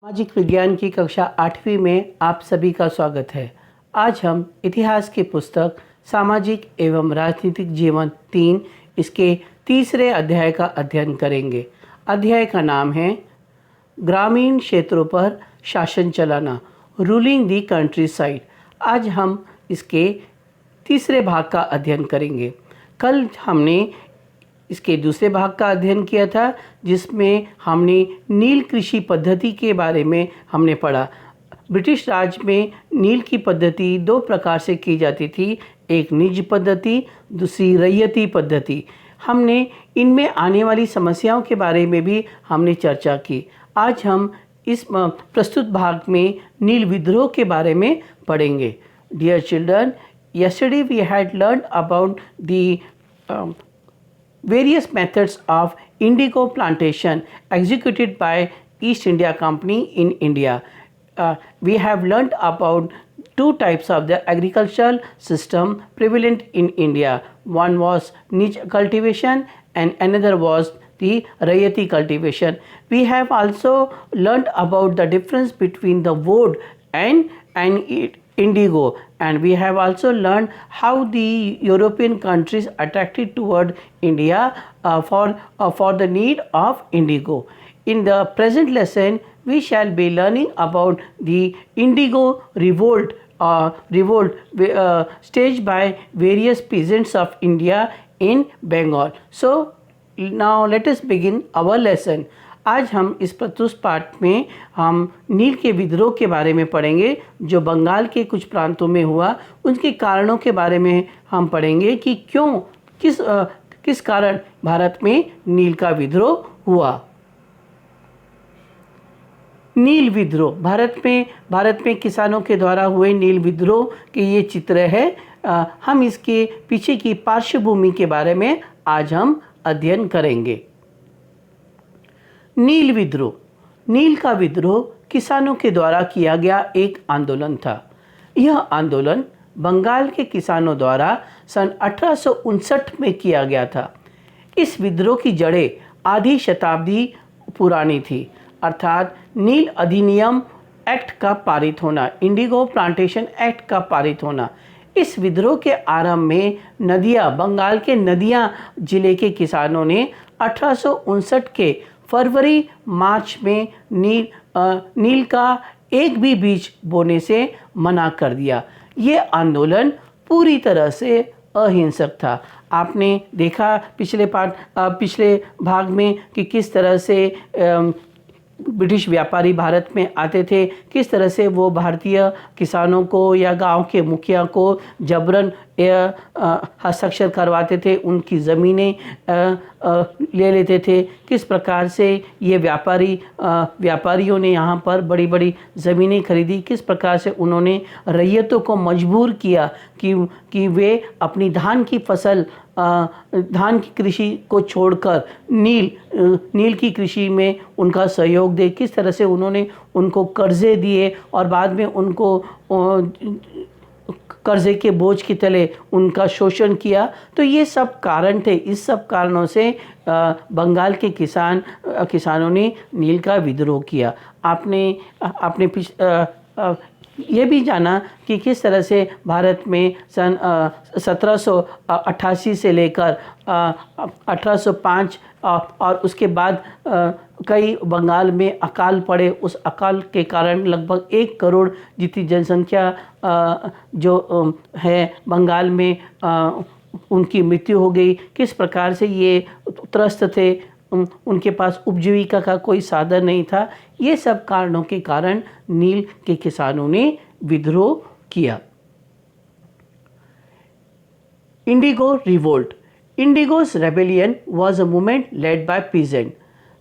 सामाजिक विज्ञान की कक्षा 8वीं में आप सभी का स्वागत है। आज हम इतिहास की पुस्तक सामाजिक एवं राजनीतिक जीवन 3 इसके तीसरे अध्याय का अध्ययन करेंगे। अध्याय का नाम है ग्रामीण क्षेत्रों पर शासन चलाना, रूलिंग द कंट्री साइड। आज हम इसके तीसरे भाग का अध्ययन करेंगे। कल हमने इसके दूसरे भाग का अध्ययन किया था, जिसमें हमने नील कृषि पद्धति के बारे में हमने पढ़ा। ब्रिटिश राज में नील की पद्धति दो प्रकार से की जाती थी, एक निज पद्धति, दूसरी रैयती पद्धति। हमने इनमें आने वाली समस्याओं के बारे में भी हमने चर्चा की। आज हम इस प्रस्तुत भाग में नील विद्रोह के बारे में पढ़ेंगे। Dear children, yesterday we had learned about the various methods of indigo plantation executed by East India Company in India. We have learned about two types of the agricultural system prevalent in India. One was niche cultivation and another was the rayati cultivation. We have also learned about the difference between the woad and indigo, and we have also learned how the European countries attracted toward India for the need of indigo. In the present lesson, we shall be learning about the indigo revolt staged by various peasants of India in Bengal. So now let us begin our lesson. आज हम इस प्रस्तुत पाठ में हम नील के विद्रोह के बारे में पढ़ेंगे, जो बंगाल के कुछ प्रांतों में हुआ। उनके कारणों के बारे में हम पढ़ेंगे कि क्यों किस कारण भारत में नील का विद्रोह हुआ। नील विद्रोह भारत में किसानों के द्वारा हुए नील विद्रोह के ये चित्र है। हम इसके पीछे की पार्श्वभूमि के बारे में आज हम अध्ययन करेंगे। नील विद्रोह, नील का विद्रोह किसानों के द्वारा किया गया एक आंदोलन था। यह आंदोलन बंगाल के किसानों द्वारा सन 1859 में किया गया था। इस विद्रोह की जड़ें आधी शताब्दी पुरानी थी, अर्थात नील अधिनियम एक्ट का पारित होना, इंडिगो प्लांटेशन एक्ट का पारित होना। इस विद्रोह के आरंभ में बंगाल के नदिया जिले के किसानों ने 1859 के फरवरी मार्च में नील का एक भी बीज बोने से मना कर दिया। ये आंदोलन पूरी तरह से अहिंसक था। आपने देखा पिछले भाग में कि किस तरह से ब्रिटिश व्यापारी भारत में आते थे, किस तरह से वो भारतीय किसानों को या गांव के मुखिया को जबरन हस्ताक्षर करवाते थे, उनकी ज़मीनें ले लेते थे। किस प्रकार से ये व्यापारियों ने यहाँ पर बड़ी बड़ी ज़मीनें खरीदी, किस प्रकार से उन्होंने रैयतों को मजबूर किया कि वे अपनी धान की कृषि को छोड़कर नील की कृषि में उनका सहयोग दे। किस तरह से उन्होंने उनको कर्जे दिए और बाद में उनको कर्जे के बोझ के तले उनका शोषण किया। तो ये सब कारण थे। इस सब कारणों से बंगाल के किसानों ने नील का विद्रोह किया। आपने ये भी जाना कि किस तरह से भारत में सन 1788 से लेकर 1805 और उसके बाद कई बंगाल में अकाल पड़े। उस अकाल के कारण लगभग 1 करोड़ जितनी जनसंख्या जो है बंगाल में उनकी मृत्यु हो गई। किस प्रकार से ये त्रस्त थे, उनके पास उपजीविका का कोई साधन नहीं था। ये सब कारणों के कारण नील के किसानों ने विद्रोह किया। Indigo revolt, Indigo's rebellion was a movement led by peasants.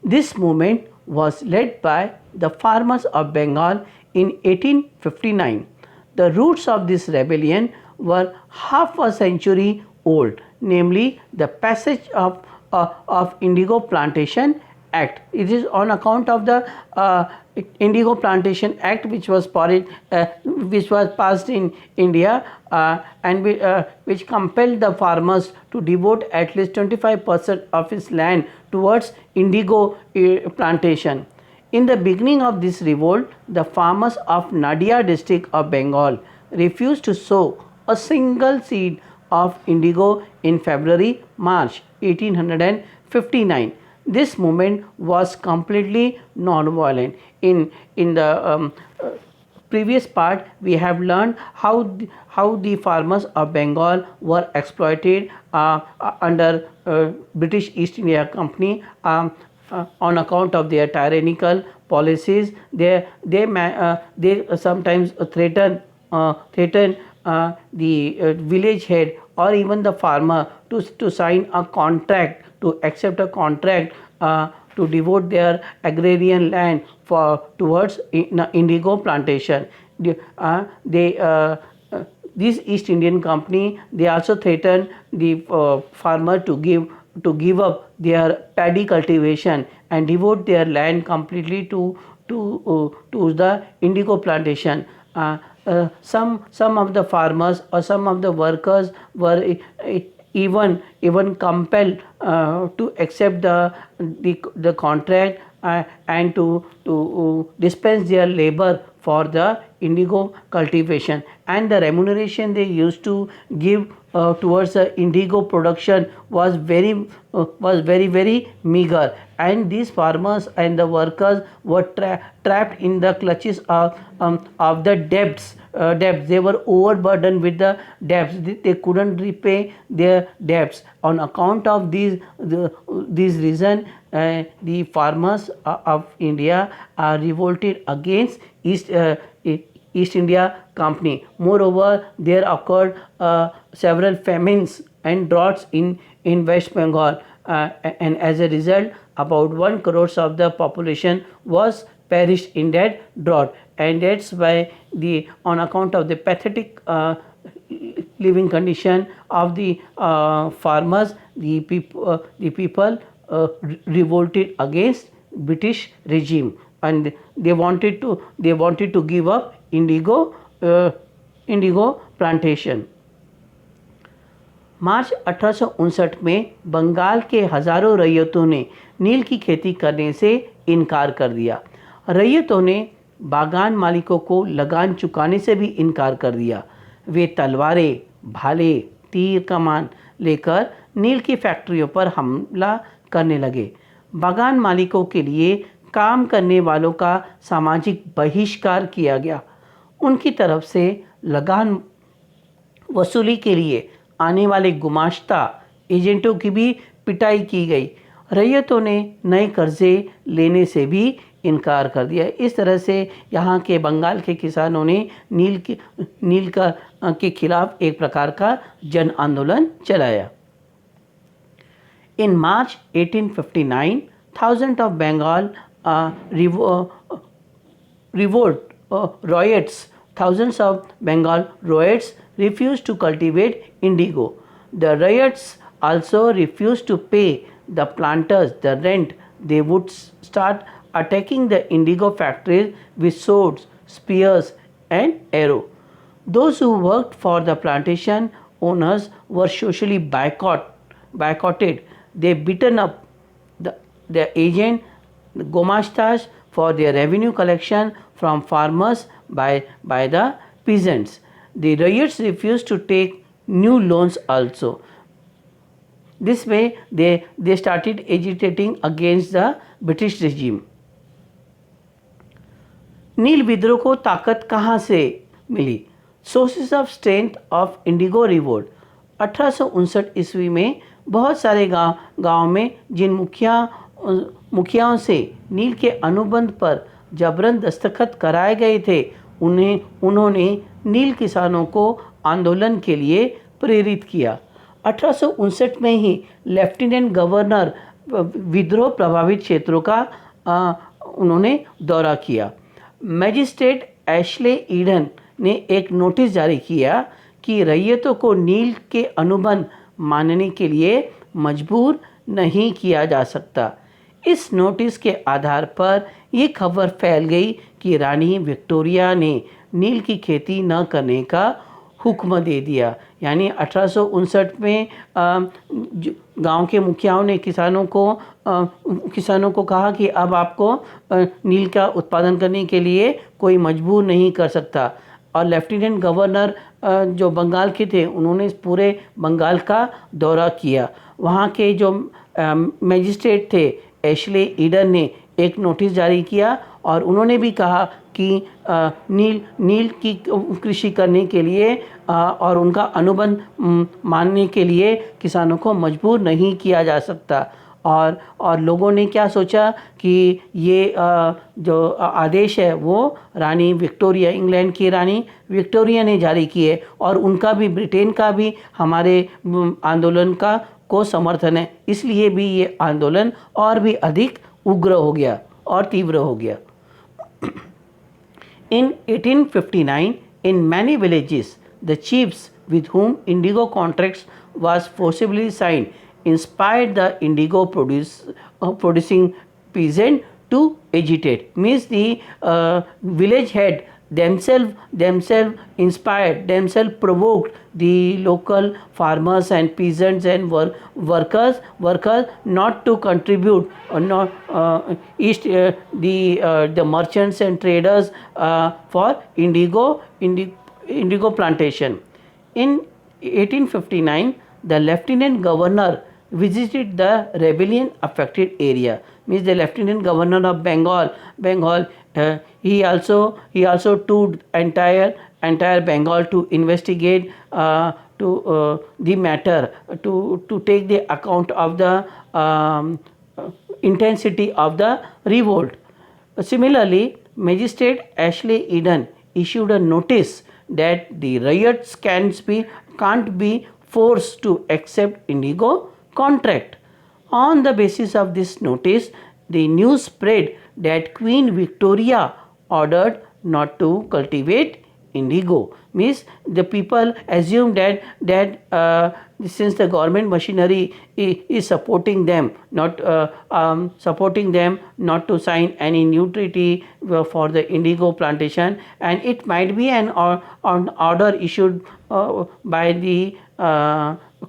This movement was led by the farmers of Bengal in 1859. The roots of this rebellion were half a century old, namely the passage of Indigo Plantation Act. It is on account of the Indigo Plantation Act which was passed in India and which compelled the farmers to devote at least 25% of his land towards indigo plantation. In the beginning of this revolt, the farmers of Nadia district of Bengal refused to sow a single seed of indigo in February March 1859. This movement was completely non-violent. In the previous part, we have learned how the farmers of Bengal were exploited under British East India Company on account of their tyrannical policies. They sometimes threaten the village head or even the farmer to sign a contract, to accept a contract to devote their agrarian land for towards indigo plantation. This East Indian Company, they also threatened the farmer to give up their paddy cultivation and devote their land completely to the indigo plantation. Some of the farmers or some of the workers were even compelled to accept the contract and to dispense their labor for the indigo cultivation, and the remuneration they used to give towards the indigo production was very meager, and these farmers and the workers were trapped in the clutches of the debts. They were overburdened with the debts. They couldn't repay their debts. On account of these reason, the farmers of India are revolted against East India Company. Moreover, there occurred several famines and droughts in West Bengal, and as a result, about 1 crore of the population was perished in that drought, and that's why on account of the pathetic living condition of the farmers, the people revolted against British regime, and they wanted to give up indigo plantation. मार्च 1859 में बंगाल के हजारों रैयतों ने नील की खेती करने से इनकार कर दिया। रैयतों ने बागान मालिकों को लगान चुकाने से भी इनकार कर दिया। वे तलवारें, भाले, तीर कमान लेकर नील की फैक्ट्रियों पर हमला करने लगे। बागान मालिकों के लिए काम करने वालों का सामाजिक बहिष्कार किया गया। उनकी तरफ से लगान वसूली के लिए आने वाले गुमाश्ता एजेंटों की भी पिटाई की गई। रैयतों ने नए कर्जे लेने से भी इनकार कर दिया। इस तरह से यहाँ के बंगाल के किसानों ने नील के खिलाफ एक प्रकार का जन आंदोलन चलाया। In March 1859, thousands of Bengal thousands of Bengal riots refused to cultivate indigo. The riots also refused to pay the planters the rent. They would start attacking the indigo factories with swords, spears, and arrows. Those who worked for the plantation owners were socially boycotted. They beaten up the agent, the gomastas, for their revenue collection from farmers by the peasants. The riots refused to take new loans also. This way, they started agitating against the British regime. नील विद्रोह को ताकत कहाँ से मिली? Sources of strength of indigo revolt. 1859 ईस्वी में बहुत सारे गांव में जिन मुखियाओं से नील के अनुबंध पर जबरन दस्तखत कराए गए थे, उन्होंने नील किसानों को आंदोलन के लिए प्रेरित किया। 1859 में ही लेफ्टिनेंट गवर्नर विद्रोह प्रभावित क्षेत्रों का उन्होंने दौरा किया। मैजिस्ट्रेट एशले ईडन ने एक नोटिस जारी किया कि रैयतों को नील के अनुबंध मानने के लिए मजबूर नहीं किया जा सकता। इस नोटिस के आधार पर ये खबर फैल गई कि रानी विक्टोरिया ने नील की खेती न करने का हुक्म दे दिया। यानी 1859 में गांव के मुखियाओं ने किसानों को कहा कि अब आपको नील का उत्पादन करने के लिए कोई मजबूर नहीं कर सकता। और लेफ्टिनेंट गवर्नर जो बंगाल के थे, उन्होंने पूरे बंगाल का दौरा किया। वहाँ के जो मजिस्ट्रेट थे एशले ईडन ने एक नोटिस जारी किया और उन्होंने भी कहा कि नील की कृषि करने के लिए और उनका अनुबंध मानने के लिए किसानों को मजबूर नहीं किया जा सकता। और लोगों ने क्या सोचा कि ये जो आदेश है वो रानी विक्टोरिया, इंग्लैंड की रानी विक्टोरिया ने जारी किए और उनका भी, ब्रिटेन का भी हमारे आंदोलन को समर्थन है। इसलिए भी ये आंदोलन और भी अधिक उग्र हो गया और तीव्र हो गया। In 1859, in many villages, the chiefs with whom indigo contracts was forcibly signed inspired the indigo producing peasant to agitate. Means the village head themselves inspired, themselves provoked the local farmers and peasants and workers not to contribute or not the merchants and traders for indigo plantation. In 1859, the lieutenant governor visited the rebellion affected area. Means the lieutenant governor of Bengal, he also toured entire Bengal to investigate the matter, to take the account of the intensity of the revolt. Similarly, Magistrate Ashley Eden issued a notice that the riots can't be forced to accept indigo contract. On the basis of this notice, the news spread that Queen Victoria ordered not to cultivate indigo. Means the people assume that since the government machinery is supporting them not to sign any new treaty for the indigo plantation, and it might be an order issued by the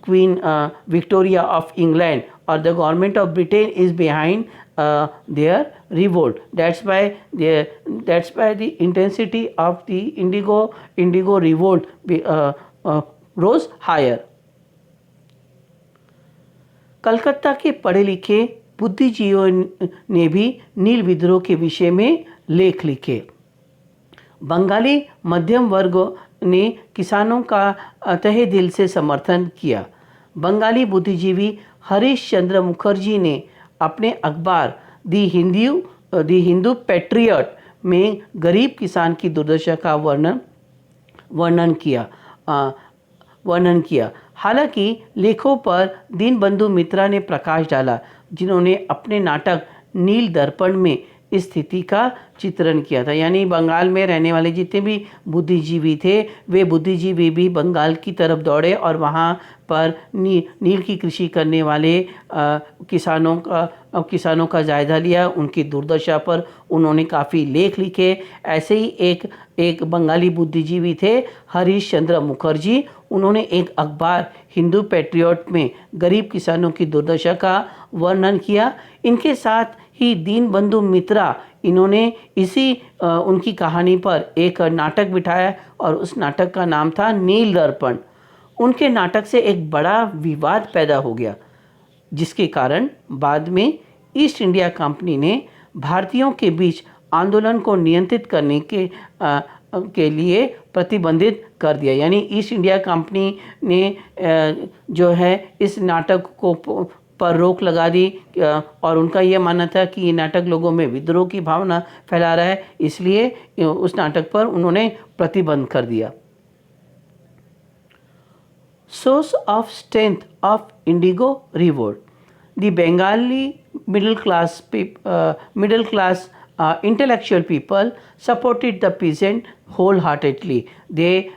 Queen Victoria of England, or the government of Britain is behind their revolt. That's why the intensity of the indigo revolt rose higher. Calcutta के पढ़े लिखे बुद्धिजीवियों ने भी नील विद्रोह के विषय में लेख लिखे। बंगाली मध्यम वर्ग ने किसानों का तहे दिल से समर्थन किया। बंगाली बुद्धिजीवी हरीश चंद्र मुखर्जी ने अपने अखबार दी हिंदू पैट्रियट में गरीब किसान की दुर्दशा का वर्णन किया। हालांकि लेखों पर दीनबंधु मित्रा ने प्रकाश डाला, जिन्होंने अपने नाटक नील दर्पण में इस स्थिति का चित्रण किया था। यानी बंगाल में रहने वाले जितने भी बुद्धिजीवी थे, वे बुद्धिजीवी भी बंगाल की तरफ दौड़े और वहाँ पर नील की कृषि करने वाले किसानों का जायजा लिया। उनकी दुर्दशा पर उन्होंने काफ़ी लेख लिखे। ऐसे ही एक बंगाली बुद्धिजीवी थे हरीश चंद्र मुखर्जी। उन्होंने एक अखबार हिंदू पैट्रियट में गरीब किसानों की दुर्दशा का वर्णन किया। इनके साथ ही दीनबंधु मित्रा, इन्होंने उनकी कहानी पर एक नाटक बिठाया और उस नाटक का नाम था नील दर्पण। उनके नाटक से एक बड़ा विवाद पैदा हो गया, जिसके कारण बाद में ईस्ट इंडिया कंपनी ने भारतीयों के बीच आंदोलन को नियंत्रित करने के लिए प्रतिबंधित कर दिया। यानी ईस्ट इंडिया कंपनी ने जो है इस नाटक को पर रोक लगा दी और उनका यह मानना था कि ये नाटक लोगों में विद्रोह की भावना फैला रहा है, इसलिए उस नाटक पर उन्होंने प्रतिबंध कर दिया। Source of strength of indigo revolt. The Bengali middle class intellectual people supported the peasant wholeheartedly. They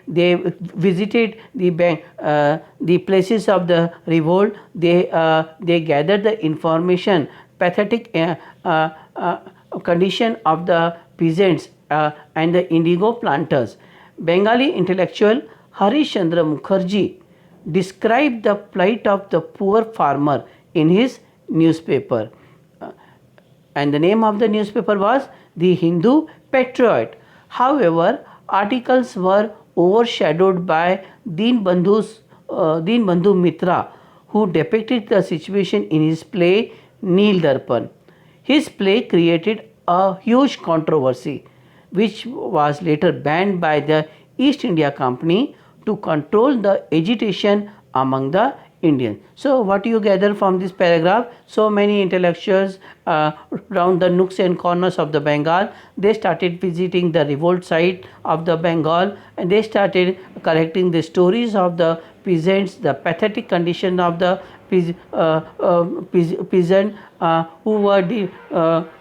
visited the places of the revolt. They gathered the information, pathetic condition of the peasants and the indigo planters. Bengali intellectual Harish Chandra Mukherjee described the plight of the poor farmer in his newspaper. And the name of the newspaper was The Hindu Patriot. However, articles were overshadowed by Deen Bandhu Mitra, who depicted the situation in his play Neel Darpan. His play created a huge controversy, which was later banned by the East India Company to control the agitation among the Indians. So, what you gather from this paragraph? So many intellectuals around the nooks and corners of the Bengal, they started visiting the revolt site of the Bengal, and they started collecting the stories of the peasants, the pathetic condition of the peasant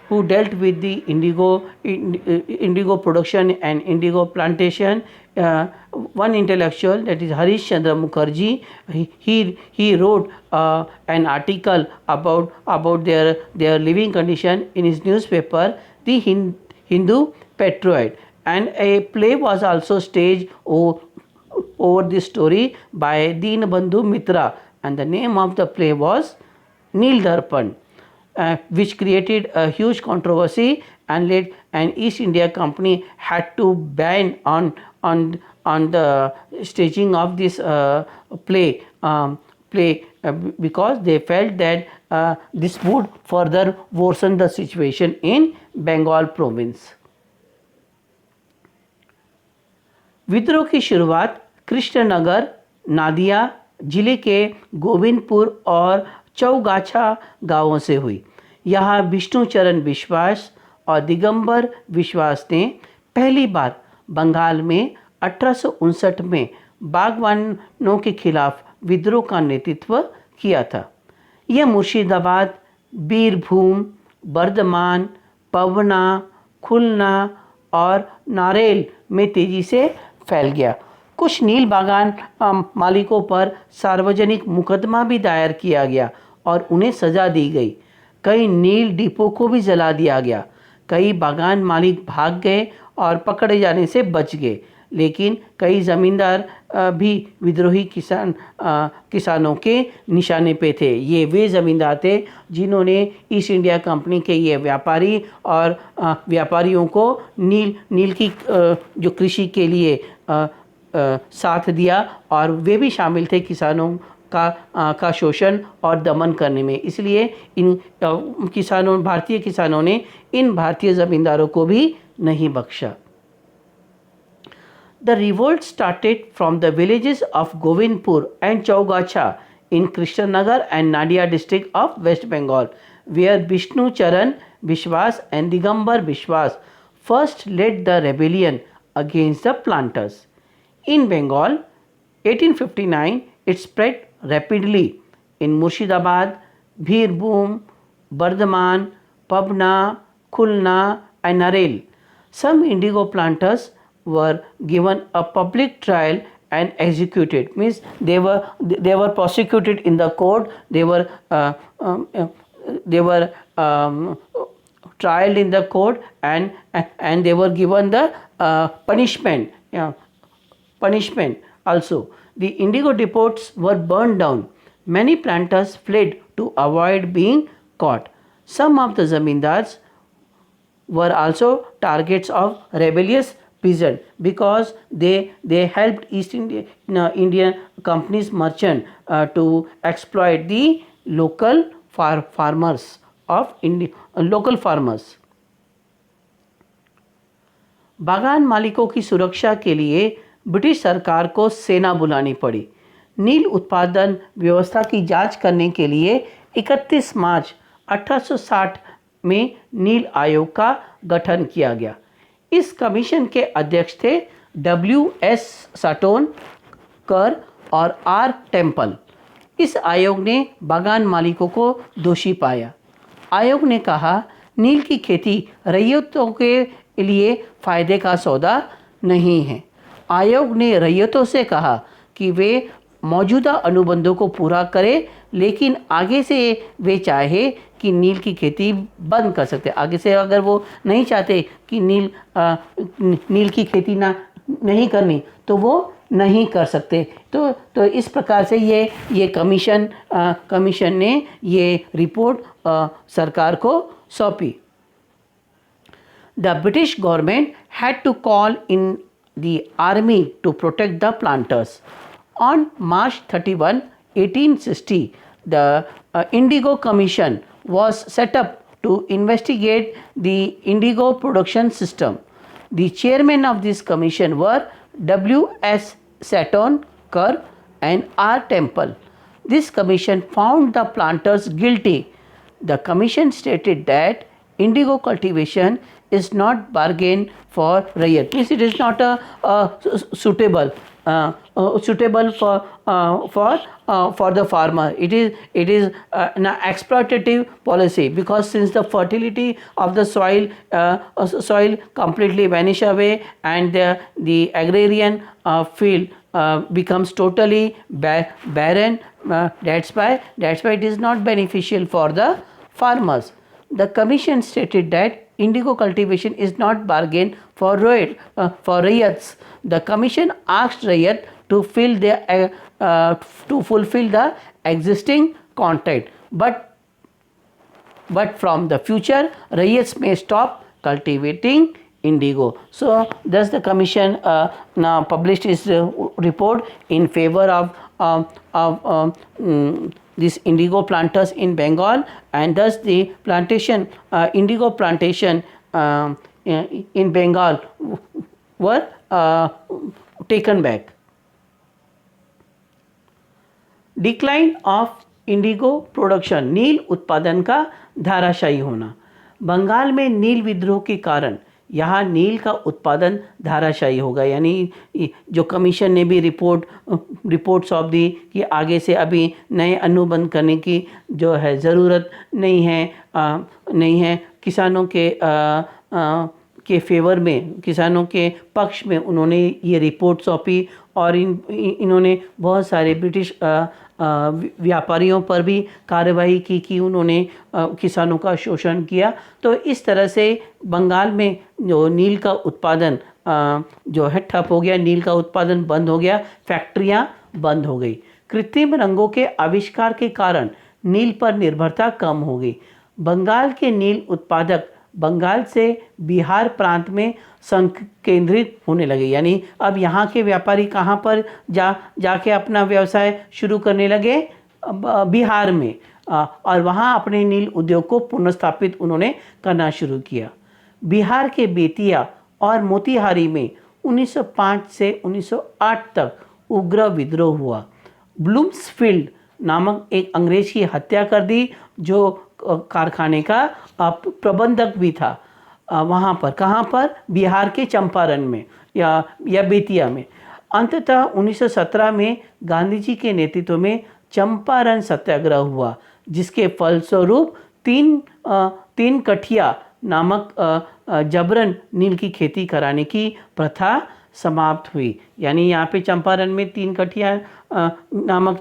who dealt with the indigo production and indigo plantation. One intellectual, that is Harish Chandra Mukherjee, he wrote an article about their living condition in his newspaper, The Hindu Patriot, and a play was also staged over this story by Deen Bandhu Mitra, and the name of the play was Neel Darpan, which created a huge controversy, and East India Company had to ban on the staging of this play because they felt that this would further worsen the situation in Bengal province. विद्रोह की शुरुआत कृष्णनगर, नादिया जिले के गोविंदपुर और चौगाछा गांवों से हुई। यहाँ विष्णुचरण विश्वास और दिगंबर विश्वास ने पहली बार बंगाल में 1859 में बागवानों के खिलाफ विद्रोह का नेतृत्व किया था। यह मुर्शिदाबाद, बीरभूम, बर्धमान, पवना, खुलना और नारेल में तेजी से फैल गया। कुछ नील बागान मालिकों पर सार्वजनिक मुकदमा भी दायर किया गया और उन्हें सजा दी गई। कई नील डिपो को भी जला दिया गया। कई बागान मालिक भाग गए और पकड़े जाने से बच गए, लेकिन कई ज़मींदार भी विद्रोही किसानों के निशाने पे थे। ये वे ज़मींदार थे जिन्होंने ईस्ट इंडिया कंपनी के ये व्यापारी और व्यापारियों को नील की जो कृषि के लिए साथ दिया, और वे भी शामिल थे किसानों का शोषण और दमन करने में। इसलिए इन भारतीय किसानों ने इन भारतीय ज़मींदारों को भी नहीं बख्शा। The revolt started from the villages of Govindpur and Chaugacha in Krishnanagar and Nadia district of West Bengal, where Vishnu Charan Vishwas and Digambar Vishwas first led the rebellion against the planters. In Bengal, 1859, it spread rapidly in Murshidabad, Birbhum, Bardhaman, Pabna, Khulna and Narel. Some indigo planters were given a public trial and executed. Means they were prosecuted in the court. They were trialed in the court, and they were given the punishment. Punishment also. The indigo depots were burned down. Many planters fled to avoid being caught. Some of the zamindars were also targets of rebellious peasant because they helped East Indian companies merchant to exploit the local farmers of local farmers. बागान मालिकों की सुरक्षा के लिए British सरकार को सेना बुलानी पड़ी। नील उत्पादन व्यवस्था की जांच करने के लिए 31 मार्च 1860 में नील आयोग का गठन किया गया। इस कमीशन के अध्यक्ष थे W.S. साटोन कर और R. टेम्पल। इस आयोग ने बागान मालिकों को दोषी पाया। आयोग ने कहा, नील की खेती रैयतों के लिए फ़ायदे का सौदा नहीं है। आयोग ने रैयतों से कहा कि वे मौजूदा अनुबंधों को पूरा करें, लेकिन आगे से वे चाहे कि नील की खेती बंद कर सकते। आगे से अगर वो नहीं चाहते कि नील की खेती नहीं करनी, तो वो नहीं कर सकते। तो इस प्रकार से ये कमीशन ने ये रिपोर्ट सरकार को सौंपी। The British government had to call in the army to protect the planters. On March 31, 1860, the Indigo Commission was set up to investigate the indigo production system. The chairmen of this commission were W. S. Saturn Kerr and R. Temple. This commission found the planters guilty. The commission stated that indigo cultivation is not bargain for rayat, means it is not suitable for the farmer. It is an exploitative policy, because since the fertility of the soil completely vanish away, and the agrarian field becomes totally barren, that's why it is not beneficial for the farmers. The commission stated that indigo cultivation is not bargain for rayats. The commission asked rayat to fulfill the existing contract, but from the future rayats may stop cultivating indigo. So thus the commission now published its report in favor of these indigo planters in Bengal, and thus the indigo plantation in Bengal were taken back. Decline of indigo production, नील उत्पादन का धाराशायी होना। बंगाल में नील विद्रोह के कारण यहाँ नील का उत्पादन धाराशायी होगा, यानी जो कमीशन ने भी रिपोर्ट सौंप दी कि आगे से अभी नए अनुबंध करने की जो है ज़रूरत नहीं है। किसानों के फेवर में, किसानों के पक्ष में उन्होंने ये रिपोर्ट सौंपी, और इन्होंने बहुत सारे ब्रिटिश व्यापारियों पर भी कार्रवाई की कि उन्होंने किसानों का शोषण किया। तो इस तरह से बंगाल में जो नील का उत्पादन जो है ठप हो गया, नील का उत्पादन बंद हो गया, फैक्ट्रियां बंद हो गई। कृत्रिम रंगों के आविष्कार के कारण नील पर निर्भरता कम हो गई। बंगाल के नील उत्पादक बंगाल से बिहार प्रांत में संकेंद्रित होने लगे, यानी अब यहाँ के व्यापारी कहाँ पर जाके अपना व्यवसाय शुरू करने लगे, बिहार में, और वहाँ अपने नील उद्योग को पुनर्स्थापित उन्होंने करना शुरू किया। बिहार के बेतिया और मोतिहारी में 1905 से 1908 तक उग्र विद्रोह हुआ। ब्लूम्सफील्ड नामक एक अंग्रेज की हत्या कर दी, जो कारखाने का प्रबंधक भी था। वहाँ पर, कहाँ पर, बिहार के चंपारण में या बेतिया में। अंततः 1917 में गांधी जी के नेतृत्व में चंपारण सत्याग्रह हुआ, जिसके फलस्वरूप तीन कठिया नामक जबरन नील की खेती कराने की प्रथा समाप्त हुई। यानी यहाँ पे चंपारण में 3 कठिया नामक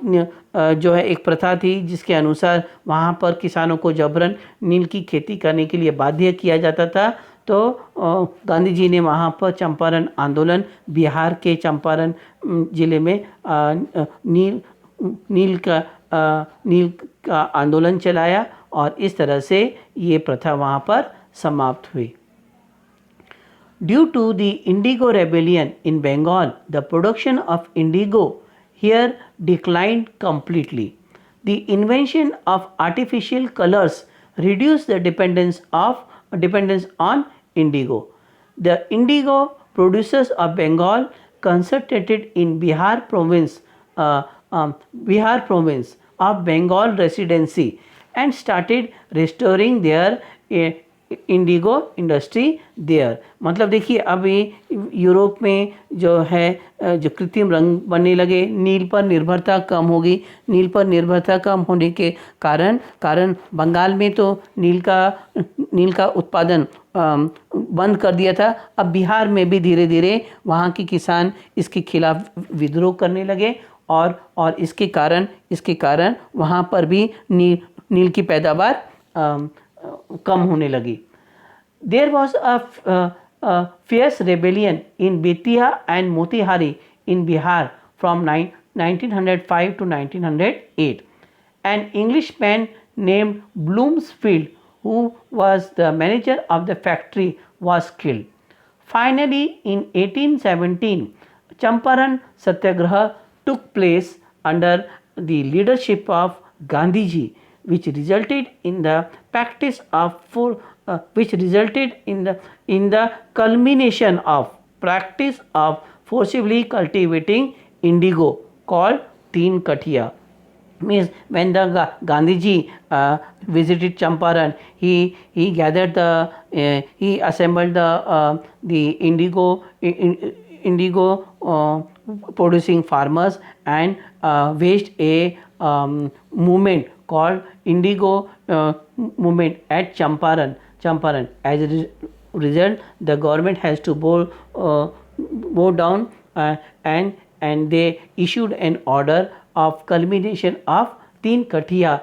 जो है एक प्रथा थी, जिसके अनुसार वहाँ पर किसानों को जबरन नील की खेती करने के लिए बाध्य किया जाता था। तो गांधी जी ने वहाँ पर चंपारण आंदोलन, बिहार के चंपारण जिले में नील का आंदोलन चलाया, और इस तरह से ये प्रथा वहाँ पर समाप्त हुई। Due to the Indigo Rebellion in Bengal, the production of indigo here declined completely. The invention of artificial colors reduced the dependence on indigo. The indigo producers of Bengal concentrated in Bihar province of Bengal Residency and started restoring their indigo industry there. मतलब देखिए, अभी Europe में जो है जो कृत्रिम रंग बनने लगे, नील पर निर्भरता कम हो गई। नील पर निर्भरता कम होने के कारण बंगाल में तो नील का उत्पादन बंद कर दिया था। अब बिहार में भी धीरे धीरे वहाँ के किसान इसके खिलाफ विद्रोह करने लगे, और इसके कारण वहाँ पर भी नील की पैदावार कम होने लगी। There was a fierce rebellion in Betia and Motihari in Bihar from 1905 to 1908. An Englishman named Bloomsfield, who was the manager of the factory, was killed. Finally, in 1817, Champaran Satyagraha took place under the leadership of Gandhiji, which resulted in the practice of which resulted in the culmination of practice of forcibly cultivating indigo called Teen Kathia. Means when the Gandhiji visited Champaran, he gathered he assembled the indigo producing farmers and waged a movement called Indigo movement at Champaran. As a result, the government has to bow down and they issued an order of culmination of Teen Kathia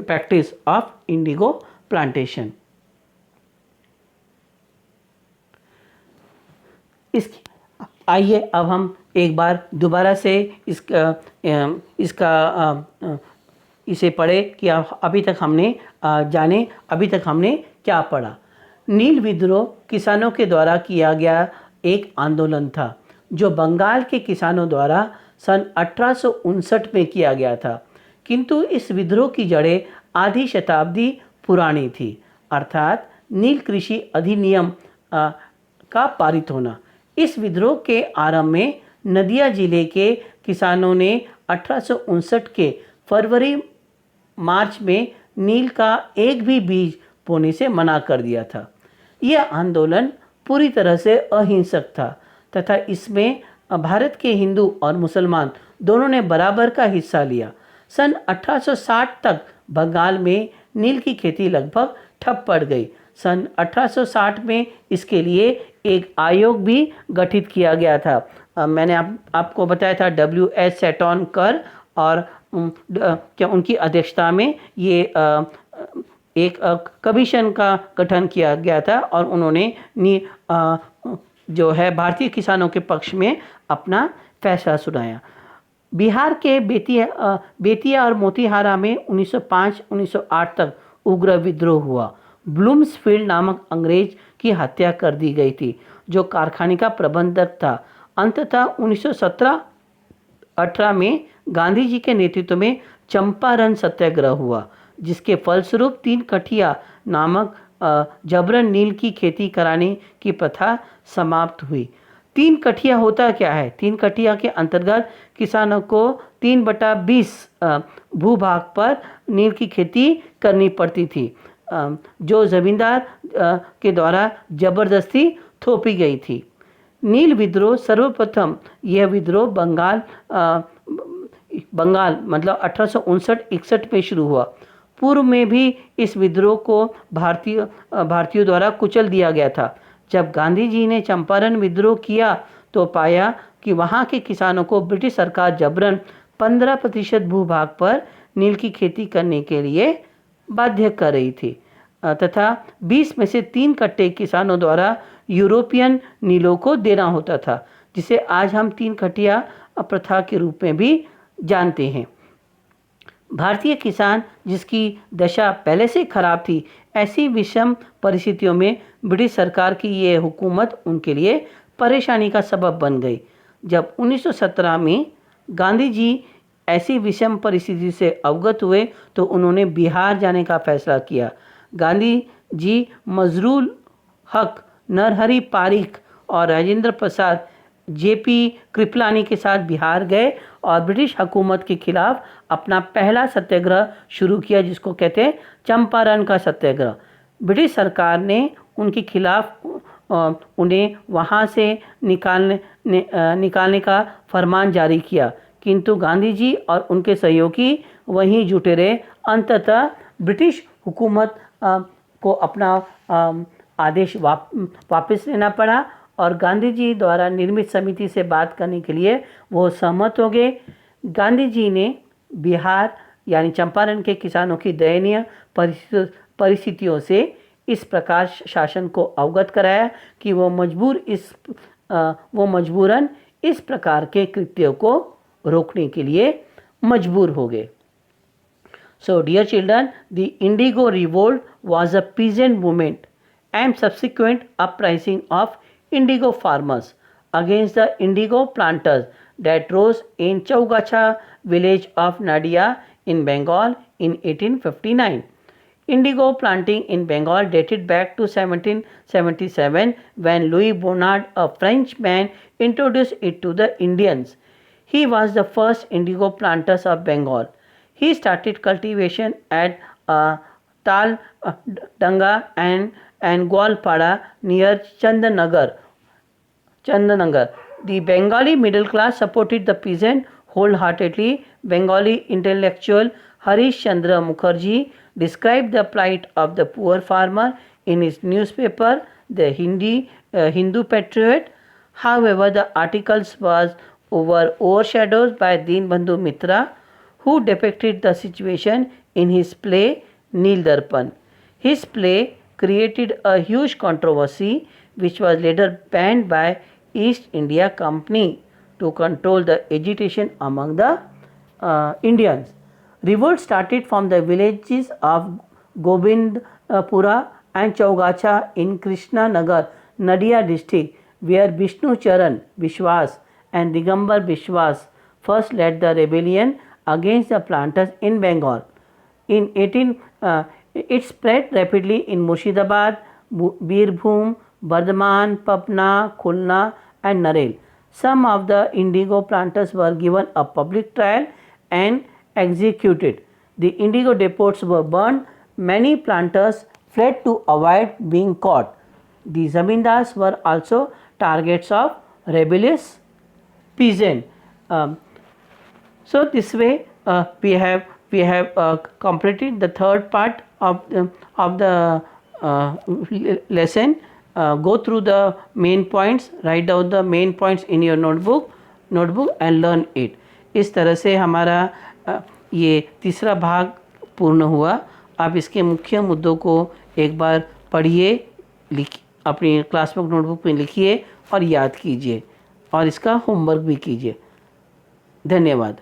practice of indigo plantation. आइए अब हम एक बार दोबारा से इसे पढ़े कि अभी तक हमने क्या पढ़ा। नील विद्रोह किसानों के द्वारा किया गया एक आंदोलन था जो बंगाल के किसानों द्वारा सन 1859 में किया गया था, किंतु इस विद्रोह की जड़ें आधी शताब्दी पुरानी थी, अर्थात नील कृषि अधिनियम का पारित होना। इस विद्रोह के आरंभ में नदिया जिले के किसानों ने 1859 के फरवरी मार्च में नील का एक भी बीज बोने से मना कर दिया था। यह आंदोलन पूरी तरह से अहिंसक था तथा इसमें भारत के हिंदू और मुसलमान दोनों ने बराबर का हिस्सा लिया। सन 1860 तक बंगाल में नील की खेती लगभग ठप पड़ गई। सन 1860 में इसके लिए एक आयोग भी गठित किया गया था। मैंने आपको बताया था W.S. सेटोनकर और क्या उनकी अध्यक्षता में ये एक कमीशन का गठन किया गया था और उन्होंने जो है भारतीय किसानों के पक्ष में अपना फैसला सुनाया। बिहार के बेतिया और मोतीहारा में 1905-1908 तक उग्र विद्रोह हुआ। ब्लूम्सफील्ड नामक अंग्रेज की हत्या कर दी गई थी जो कारखाने का प्रबंधक था। अंततः 1917-18 में गांधी जी के नेतृत्व में चंपारण सत्याग्रह हुआ, जिसके फलस्वरूप तीन कठिया नामक जबरन नील की खेती कराने की प्रथा समाप्त हुई। तीन कठिया होता क्या है? तीन कठिया के अंतर्गत किसानों को 3/20 भूभाग पर नील की खेती करनी पड़ती थी, जो जमींदार के द्वारा जबरदस्ती थोपी गई थी। नील विद्रोह सर्वप्रथम यह विद्रोह बंगाल मतलब 1859-61 में शुरू हुआ। पूर्व में भी इस विद्रोह को भारतीयों द्वारा कुचल दिया गया था। जब गांधी जी ने चंपारण विद्रोह किया तो पाया कि वहां के किसानों को ब्रिटिश सरकार जबरन 15% भूभाग पर नील की खेती करने के लिए बाध्य कर रही थी तथा 20 में से 3 कट्टे किसानों द्वारा यूरोपियन नीलों को देना होता था, जिसे आज हम 3 कट्टिया प्रथा के रूप में भी जानते हैं। भारतीय किसान जिसकी दशा पहले से खराब थी, ऐसी विषम परिस्थितियों में ब्रिटिश सरकार की ये हुकूमत उनके लिए परेशानी का सबब बन गई। जब 1917 में गांधी जी ऐसी विषम परिस्थिति से अवगत हुए तो उन्होंने बिहार जाने का फैसला किया। गांधी जी मजरूल हक, नरहरि पारिख और राजेंद्र प्रसाद जेपी कृपलानी के साथ बिहार गए और ब्रिटिश हुकूमत के खिलाफ अपना पहला सत्याग्रह शुरू किया, जिसको कहते हैं चंपारण का सत्याग्रह। ब्रिटिश सरकार ने उनके खिलाफ उन्हें वहां से निकालने का फरमान जारी किया, किंतु गांधी जी और उनके सहयोगी वहीं जुटे रहे। अंततः ब्रिटिश हुकूमत को अपना आदेश वापस लेना पड़ा और गांधी जी द्वारा निर्मित समिति से बात करने के लिए वो सहमत हो गए। गांधी जी ने बिहार यानी चंपारण के किसानों की दयनीय परिस्थितियों से इस प्रकार शासन को अवगत कराया कि वो मजबूरन इस प्रकार के कृत्यों को रोकने के लिए मजबूर हो गए। So, dear children, the Indigo Revolt was a peasant movement and subsequent uprising of indigo farmers against the indigo planters that rose in Chaugacha village of Nadia in Bengal in 1859. Indigo planting in Bengal dated back to 1777 when Louis Bonnard, a Frenchman, introduced it to the Indians. He was the first indigo planters of Bengal. He started cultivation at Tal Danga and Gwalpada near Chandanagar. The Bengali middle class supported the peasant wholeheartedly. Bengali intellectual Harish Chandra Mukherjee described the plight of the poor farmer in his newspaper, the Hindu Patriot. However, the articles was overshadowed by Dinbandhu Mitra, who depicted the situation in his play Neel Darpan. His play created a huge controversy which was later banned by East India Company to control the agitation among the Indians. Revolt started from the villages of Govindpura and Chaugacha in Krishnanagar, Nadia district, where Vishnu Charan Vishwas and Digambar Vishwas first led the rebellion against the planters in Bengal. It spread rapidly in Murshidabad, Birbhum, Bardhaman, Patna, Khulna and Narel. Some of the indigo planters were given a public trial and executed. The indigo depots were burned. Many planters fled to avoid being caught. The zamindars were also targets of rebellious peasants. So this way we have completed the third part of the lesson. Go through the main points, write down the main points in your notebook and learn it. इस तरह से हमारा ये तीसरा भाग पूर्ण हुआ। आप इसके मुख्य मुद्दों को एक बार पढ़िए, अपनी क्लासवर्क नोटबुक में लिखिए और याद कीजिए और इसका होमवर्क भी कीजिए। धन्यवाद।